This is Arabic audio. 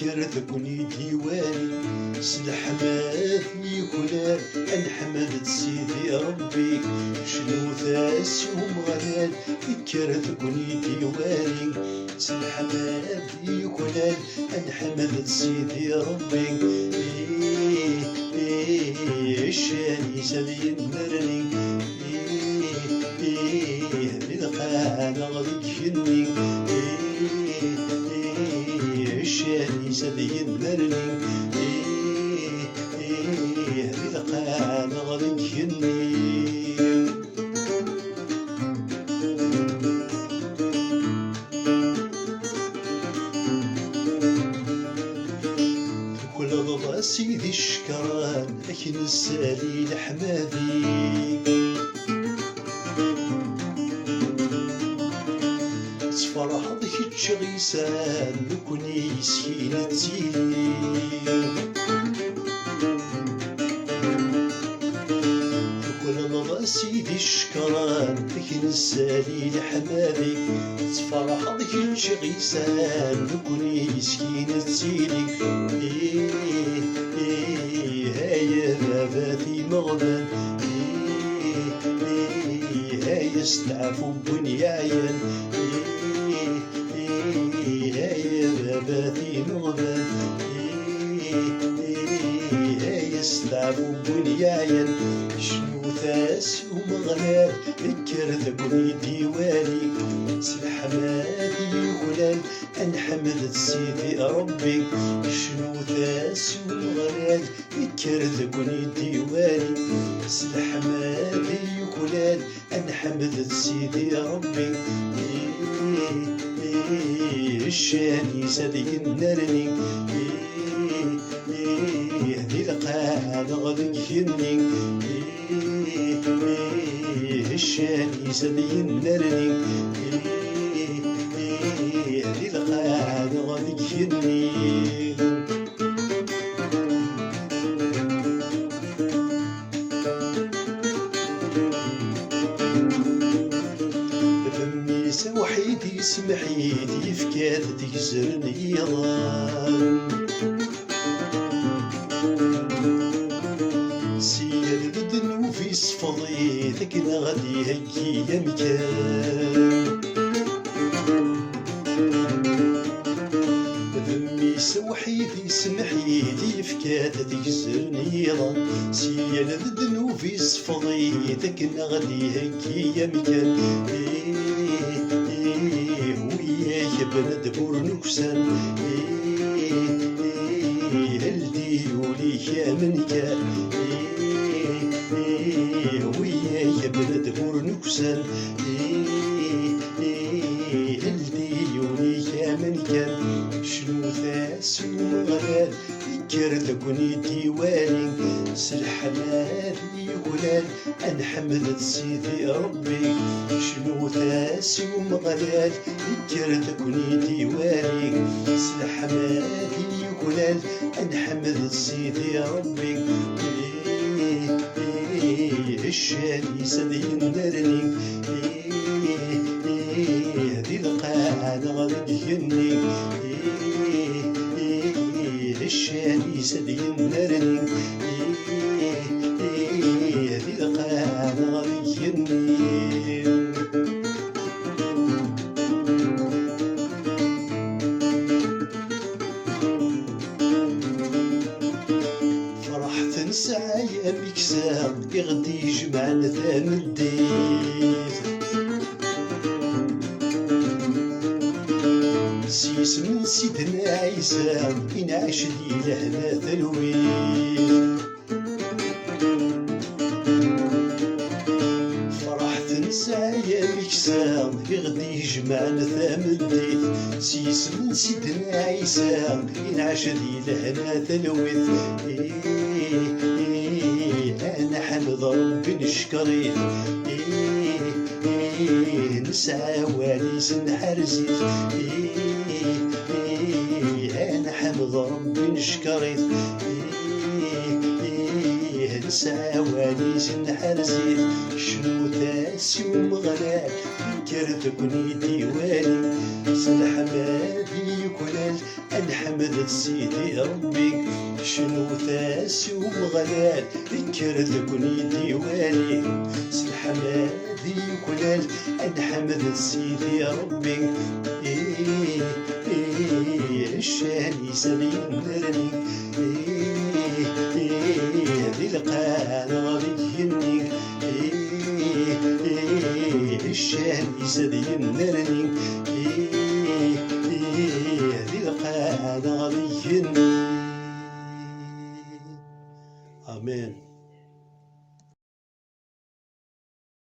ذكرت كوني ديواني سلح ما في كلال نحمد سيدي ربي شنو ثاس ومغلال ذكرت كوني ديواني سلح ما في كلال نحمد سيدي ربي الشاني سلي مرني بالقانا غذكني الشاني سلي مرني بالقانا غذكني سيدي الشكران لكن السالي لحمادي تفرح ضحك شغيسان لكني سكينة تيلي كل سيدي الشكران لكن السالي لحمادي تفرح ضحك شغيسان لكني سكينة تيلي هاي باباتي مغبن هاي استعفوا بنياين هاي باباتي مغبن هاي استعفوا بنياين شنو ثاس ومغلال ذكرت كوني ديواني سلح مادي غلال انحمد سيدي ربي شنو ثاس ومغلال ذكرت كوني ديواني سلح مادي غلال انحمد سيدي ربي الشاني سدي النرني هذي القاعة غذكني الشاني سدي النرني هذي القاعة غذكني وحيدي سمحيدي فكات تكسرني يضان سير بدن وفي صفضي ذكنا غدي هكي يمكان ذمي سوحيدي سمحيدي فكات تكسرني يضان سير بدن وفي صفضي ذكنا غدي هكي يمكان بلد بورنوكسن هلدي وليك منك وياي بلد بورنوكسن هلدي وليك منك شنو ثاس ومغلال ذكرت كوني ديواني سلح مالي غلال انحمد سيدي ربي شنو ثاس ومغلال ذكرت كوني ديواني سلح مالي غلال انحمد سيدي ربي الشاني سدي النرني هذي القاعة غذكني الشاني سدي النرني هذي القاعة غذكني سعايا مكسام يغدي يجمعنا ثامن ديت سيس من سيدنا عيسى ينعش دي لهنا ثلويت فرحت سعايا مكسام يغدي يجمعنا ثامن ديت سيس من سيدنا عيسى ينعش دي لهنا ثلويت أنا حمد ربي نشكريه نسعى ونيس نحرزيه أنا حمد ربي نشكريه نسعى ونيس نحرزيه شنو ثاسي ومغلال كرت كوني ديواني صلح مادي يكلل نحمد سيدي ربي شنو ثاسي ومغلال ذكر لكني ديواني سلحمادي يكلل نحمد سيدي ربي الشاني سبي نرني ذي القان غبيني الشاني سبي نرني ذي القان غبيني آمين.